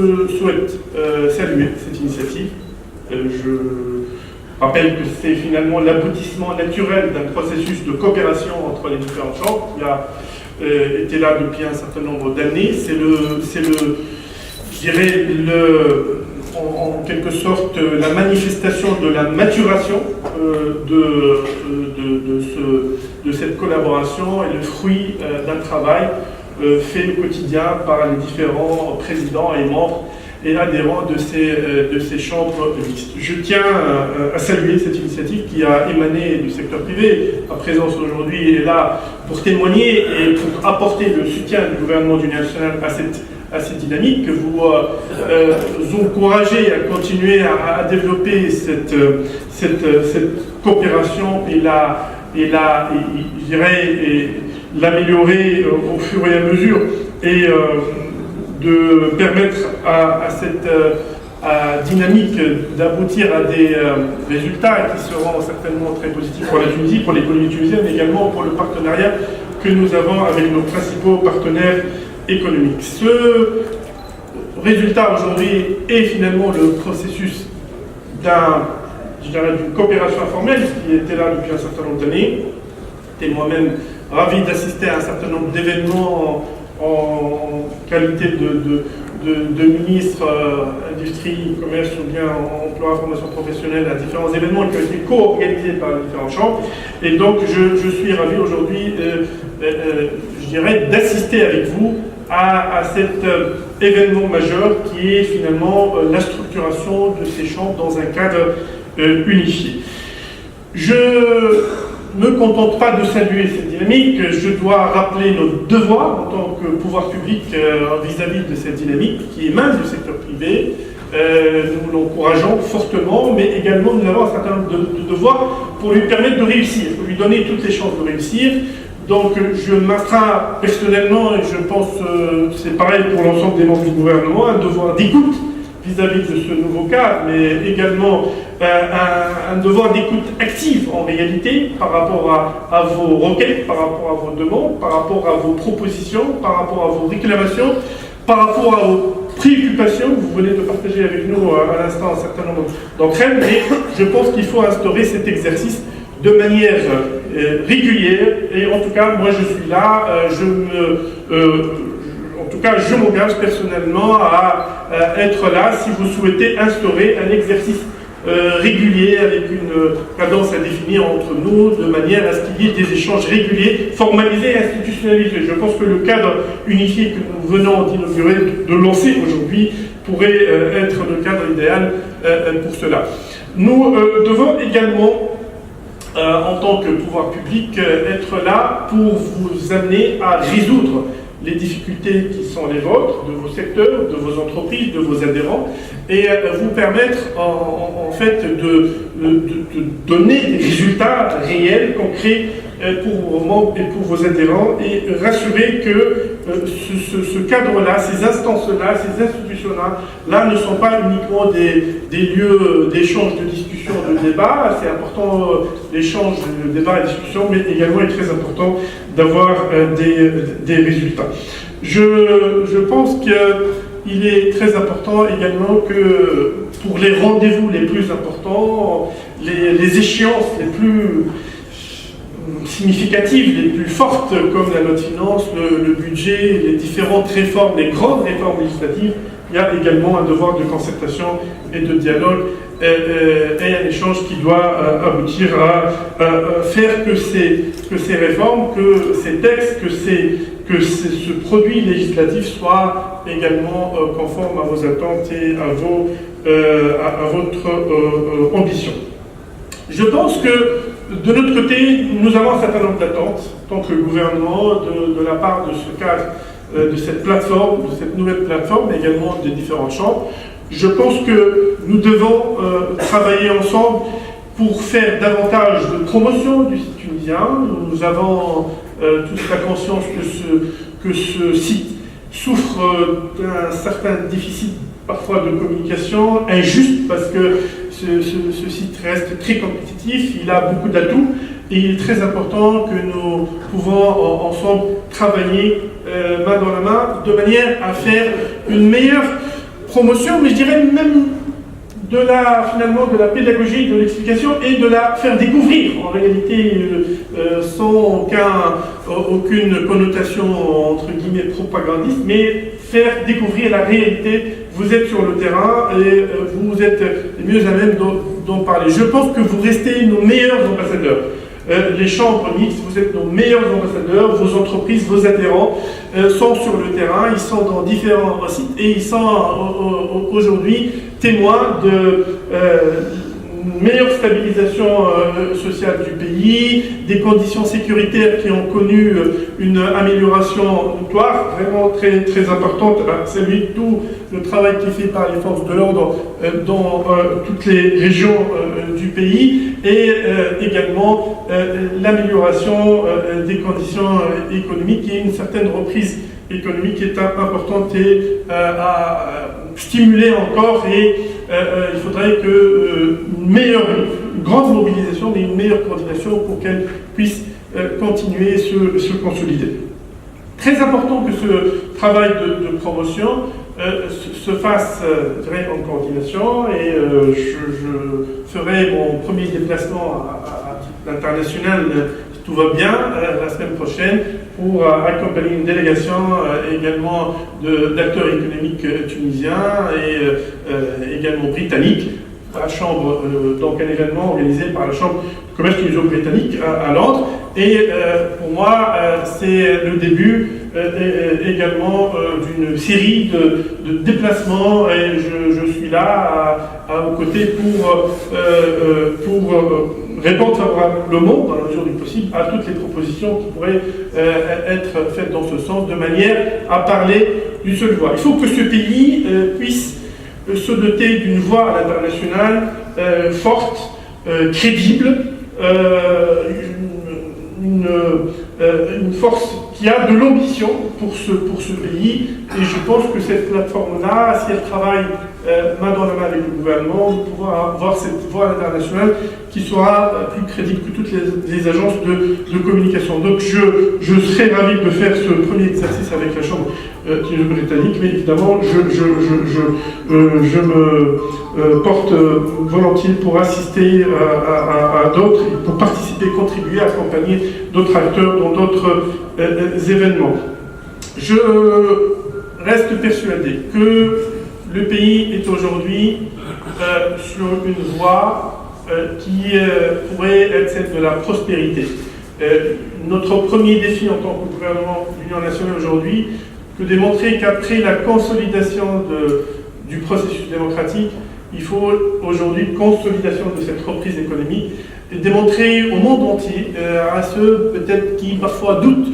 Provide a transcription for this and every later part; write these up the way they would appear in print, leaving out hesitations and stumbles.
je souhaite saluer cette initiative. Je rappelle que c'est finalement l'aboutissement naturel d'un processus de coopération entre les différentes chambres qui a été là depuis un certain nombre d'années. C'est je dirais, en quelque sorte, la manifestation de la maturation de cette collaboration et le fruit d'un travail fait au quotidien par les différents présidents et membres et adhérents de ces chambres mixtes. Je tiens à saluer cette initiative qui a émané du secteur privé. Ma présence aujourd'hui est là pour témoigner et pour apporter le soutien du gouvernement d'Union nationale à cette dynamique, que vous encouragez à continuer à développer cette coopération et je dirais, l'améliorer au fur et à mesure et de permettre à cette dynamique d'aboutir à des résultats qui seront certainement très positifs pour la Tunisie, pour l'économie tunisienne, mais également pour le partenariat que nous avons avec nos principaux partenaires économiques. Ce résultat aujourd'hui est finalement le processus d'une coopération informelle qui était là depuis un certain nombre d'années. J'étais moi-même ravi d'assister à un certain nombre d'événements en qualité de ministre industrie, commerce ou bien emploi, formation professionnelle, à différents événements qui ont été co-organisés par les différentes chambres. Et donc je suis ravi aujourd'hui, je dirais, d'assister avec vous à cet événement majeur qui est finalement la structuration de ces chambres dans un cadre unifié. Je ne me contente pas de saluer cette dynamique, je dois rappeler nos devoirs en tant que pouvoir public vis-à-vis de cette dynamique qui émane du secteur privé. Nous l'encourageons fortement, mais également nous avons un certain nombre de devoirs pour lui permettre de réussir, pour lui donner toutes les chances de réussir. Donc je m'astreins personnellement, et je pense que c'est pareil pour l'ensemble des membres du gouvernement, un devoir d'écoute vis-à-vis de ce nouveau cas, mais également un devoir d'écoute active en réalité par rapport à vos requêtes, par rapport à vos demandes, par rapport à vos propositions, par rapport à vos réclamations, par rapport à vos préoccupations. Vous venez de partager avec nous à l'instant un certain nombre d'entre elles, mais je pense qu'il faut instaurer cet exercice de manière régulière, et en tout cas, moi je suis là, en tout cas, je m'engage personnellement à être là si vous souhaitez instaurer un exercice régulier avec une cadence à définir entre nous, de manière à ce qu'il y ait des échanges réguliers, formalisés et institutionnalisés. Je pense que le cadre unifié que nous venons d'inaugurer, de lancer aujourd'hui, pourrait être le cadre idéal pour cela. Nous devons également, en tant que pouvoir public, être là pour vous amener à résoudre les difficultés qui sont les vôtres, de vos secteurs, de vos entreprises, de vos adhérents, et vous permettre en fait de donner des résultats réels, concrets pour vos membres et pour vos adhérents, et rassurer que ce cadre-là, ces instances-là, ces institutions-là ne sont pas uniquement des lieux d'échange, de discussion, de débat. C'est important l'échange, le débat, la discussion, mais également il est très important d'avoir des résultats. Je pense qu'il est très important également que pour les rendez-vous les plus importants, les échéances les plus significatives, les plus fortes, comme la loi de finances, le budget, les différentes réformes, les grandes réformes législatives, il y a également un devoir de concertation et de dialogue et un échange qui doit aboutir à faire que ces réformes, que ces textes, que ce produit législatif soit également conforme à vos attentes et à votre ambition. Je pense que de notre côté, nous avons un certain nombre d'attentes, en tant que gouvernement, de la part de ce cadre, de cette plateforme, de cette nouvelle plateforme, mais également des différentes chambres. Je pense que nous devons travailler ensemble pour faire davantage de promotion du site tunisien. Nous avons toute la conscience que ce site souffre d'un certain déficit parfois de communication injuste, parce que ce site reste très compétitif, il a beaucoup d'atouts, et il est très important que nous pouvons ensemble travailler main dans la main, de manière à faire une meilleure promotion, mais je dirais même finalement de la pédagogie, de l'explication et de la faire découvrir, en réalité, sans aucune connotation, entre guillemets, propagandiste, mais faire découvrir la réalité. Vous êtes sur le terrain et vous êtes les mieux à même d'en parler. Je pense que vous restez nos meilleurs ambassadeurs. Les chambres mixtes, vous êtes nos meilleurs ambassadeurs, vos entreprises, vos adhérents sont sur le terrain, ils sont dans différents sites et ils sont aujourd'hui témoins de meilleure stabilisation sociale du pays, des conditions sécuritaires qui ont connu une amélioration notoire, vraiment très, très importante. Saluer tout le travail qui est fait par les forces de l'ordre dans toutes les régions du pays et également l'amélioration des conditions économiques et une certaine reprise économique qui est importante et à stimuler encore et il faudrait une grande mobilisation mais une meilleure coordination pour qu'elle puisse continuer et se consolider. Très important que ce travail de promotion se fasse en coordination et je ferai mon premier déplacement à l'international si tout va bien la semaine prochaine pour accompagner une délégation également d'acteurs économiques tunisiens et également britanniques à la Chambre, donc un événement organisé par la Chambre de commerce tuniso-britannique à Londres. Et pour moi, c'est le début également d'une série de déplacements et je suis là aux côtés pour répondre favorablement, dans la mesure du possible, à toutes les propositions qui pourraient être faites dans ce sens, de manière à parler d'une seule voix. Il faut que ce pays puisse se doter d'une voix à l'international forte, crédible, une force qui a de l'ambition pour ce pays. Et je pense que cette plateforme-là, si elle travaille main dans la main avec le gouvernement, on pourra avoir cette voix internationale qui sera plus crédible que toutes les agences de communication. Donc je serais ravi de faire ce premier exercice avec la Chambre tuniso-britannique, mais évidemment je me porte volontiers pour assister à d'autres, pour participer, contribuer, accompagner d'autres acteurs dans d'autres événements. Je reste persuadé que le pays est aujourd'hui sur une voie qui pourrait être celle de la prospérité. Notre premier défi en tant que gouvernement de l'Union nationale aujourd'hui, que démontrer qu'après la consolidation du processus démocratique, il faut aujourd'hui une consolidation de cette reprise économique et démontrer au monde entier, à ceux peut-être qui parfois doutent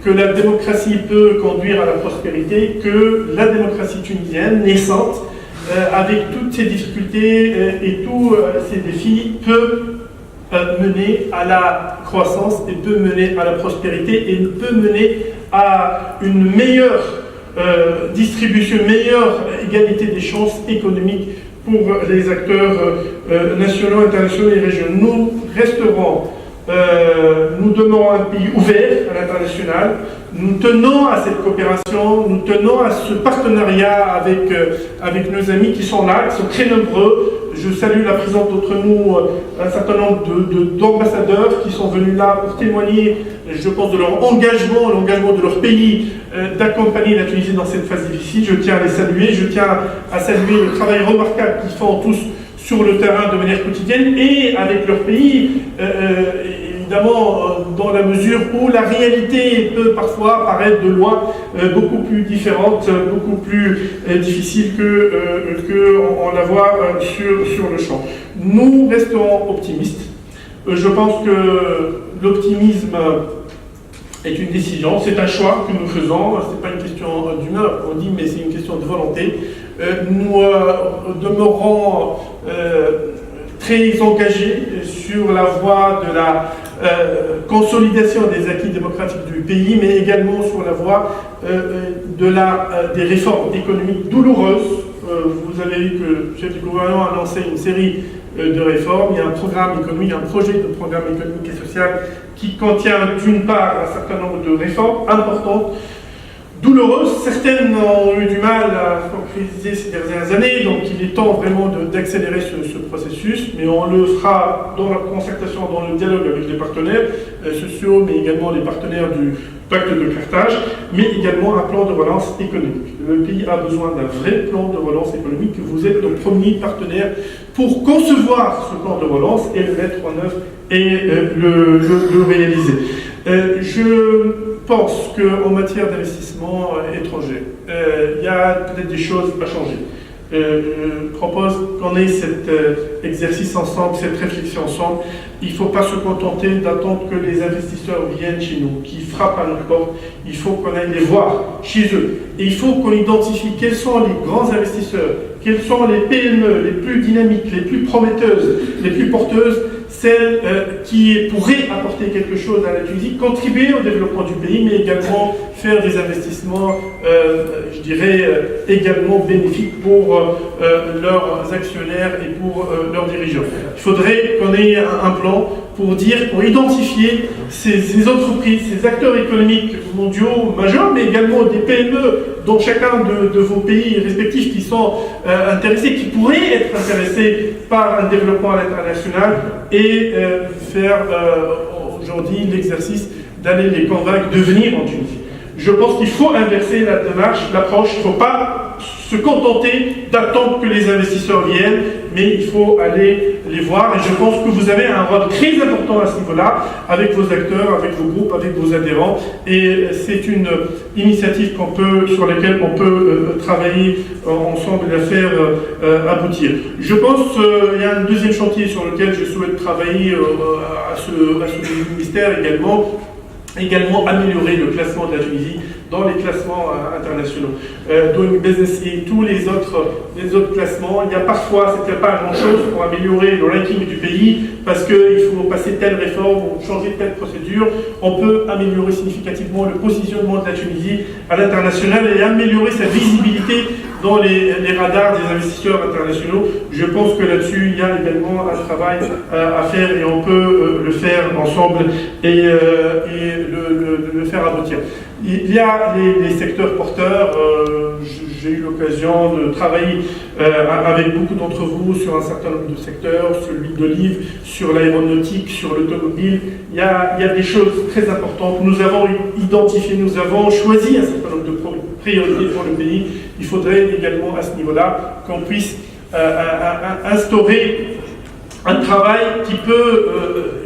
que la démocratie peut conduire à la prospérité, que la démocratie tunisienne, naissante, avec toutes ses difficultés et tous ses défis, peut mener à la croissance et peut mener à la prospérité et peut mener à une meilleure distribution, meilleure égalité des chances économiques pour les acteurs nationaux, internationaux et régionaux. Nous resterons, nous demeurons un pays ouvert à l'international, nous tenons à cette coopération, nous tenons à ce partenariat avec nos amis qui sont là, qui sont très nombreux. Je salue la présence d'entre nous, un certain nombre d'ambassadeurs qui sont venus là pour témoigner, je pense, de leur engagement, l'engagement de leur pays d'accompagner la Tunisie dans cette phase difficile. Je tiens à les saluer, je tiens à saluer le travail remarquable qu'ils font tous sur le terrain de manière quotidienne et avec leur pays, évidemment dans la mesure où la réalité peut parfois paraître de loin beaucoup plus différente, beaucoup plus difficile que on la voit sur le champ. Nous resterons optimistes. Je pense que l'optimisme est une décision, c'est un choix que nous faisons, c'est pas une question d'humeur, on dit, mais c'est une question de volonté. Nous demeurons très engagés sur la voie de la consolidation des acquis démocratiques du pays, mais également sur la voie des réformes économiques douloureuses. Vous avez vu que le chef du gouvernement a annoncé une série de réformes. Il y a un programme économique, un projet de programme économique et social qui contient d'une part un certain nombre de réformes importantes douloureuse. Certaines ont eu du mal à se concrétiser ces dernières années, donc il est temps vraiment d'accélérer ce processus, mais on le fera dans la concertation, dans le dialogue avec les partenaires sociaux, mais également les partenaires du pacte de Carthage, mais également un plan de relance économique. Le pays a besoin d'un vrai plan de relance économique. Vous êtes le premier partenaire pour concevoir ce plan de relance et le mettre en œuvre et le réaliser. Je pense qu'en matière d'investissement étranger, il y a peut-être des choses à changer. Je propose qu'on ait cet exercice ensemble, cette réflexion ensemble. Il ne faut pas se contenter d'attendre que les investisseurs viennent chez nous, qui frappent à notre porte. Il faut qu'on aille les voir chez eux. Et il faut qu'on identifie quels sont les grands investisseurs, quelles sont les PME les plus dynamiques, les plus prometteuses, les plus porteuses, celles qui pourraient apporter quelque chose à la Tunisie, contribuer au développement du pays, mais également faire des investissements, je dirais, également bénéfiques pour leurs actionnaires et pour leurs dirigeants. Il faudrait qu'on ait un plan pour identifier ces entreprises, ces acteurs économiques mondiaux majeurs, mais également des PME dans chacun de vos pays respectifs qui sont intéressés, qui pourraient être intéressés par un développement à l'international et faire aujourd'hui l'exercice d'aller les convaincre de venir en Tunisie. Je pense qu'il faut inverser la démarche, l'approche. Il ne faut pas se contenter d'attendre que les investisseurs viennent, mais il faut aller les voir. Et je pense que vous avez un rôle très important à ce niveau-là, avec vos acteurs, avec vos groupes, avec vos adhérents. Et c'est une initiative sur laquelle on peut travailler ensemble et la faire aboutir. Je pense qu'il y a un deuxième chantier sur lequel je souhaite travailler à ce ministère également améliorer le classement de la Tunisie dans les classements internationaux. Doing Business et tous les autres classements, il y a parfois, c'était pas grand-chose pour améliorer le ranking du pays, parce qu'il faut passer telle réforme ou changer telle procédure. On peut améliorer significativement le positionnement de la Tunisie à l'international et améliorer sa visibilité dans les radars des investisseurs internationaux. Je pense que là-dessus, il y a également un travail à faire et on peut le faire ensemble et le faire aboutir. Il y a les secteurs porteurs. J'ai eu l'occasion de travailler avec beaucoup d'entre vous sur un certain nombre de secteurs, sur l'huile d'olive, sur l'aéronautique, sur l'automobile. Il y a des choses très importantes. Nous avons identifié, nous avons choisi un certain nombre de priorités pour le pays. Il faudrait également à ce niveau-là qu'on puisse instaurer un travail qui peut,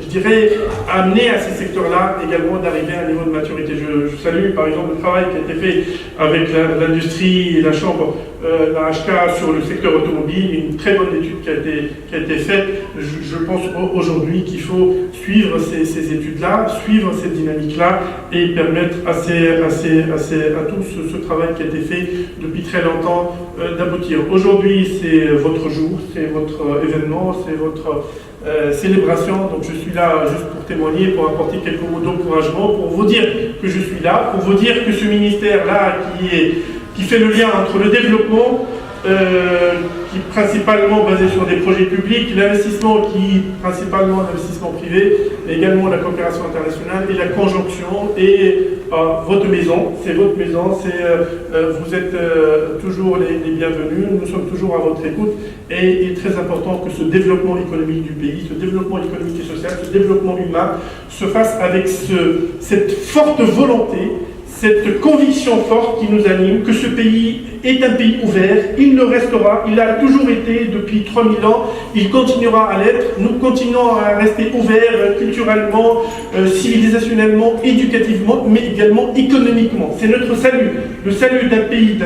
je dirais, amener à ces secteurs-là également d'arriver à un niveau de maturité. Je salue par exemple le travail qui a été fait avec l'industrie et la chambre, la HK sur le secteur automobile, une très bonne étude qui a été faite. Je pense aujourd'hui qu'il faut suivre ces études-là, suivre cette dynamique-là et permettre à tous ce travail qui a été fait depuis très longtemps d'aboutir. Aujourd'hui, c'est votre jour, c'est votre événement, c'est votre célébration, donc je suis là juste pour témoigner, pour apporter quelques mots d'encouragement, pour vous dire que je suis là, pour vous dire que ce ministère-là qui fait le lien entre le développement, qui est principalement basé sur des projets publics, l'investissement qui est principalement l'investissement privé, mais également la coopération internationale et la conjonction et votre maison, c'est votre maison, vous êtes toujours les bienvenus, nous sommes toujours à votre écoute et il est très important que ce développement économique du pays, ce développement économique et social, ce développement humain se fasse avec cette forte volonté, cette conviction forte qui nous anime, que ce pays est un pays ouvert, il le restera, il a toujours été depuis 3000 ans, il continuera à l'être, nous continuons à rester ouverts culturellement, civilisationnellement, éducativement, mais également économiquement. C'est notre salut, le salut d'un pays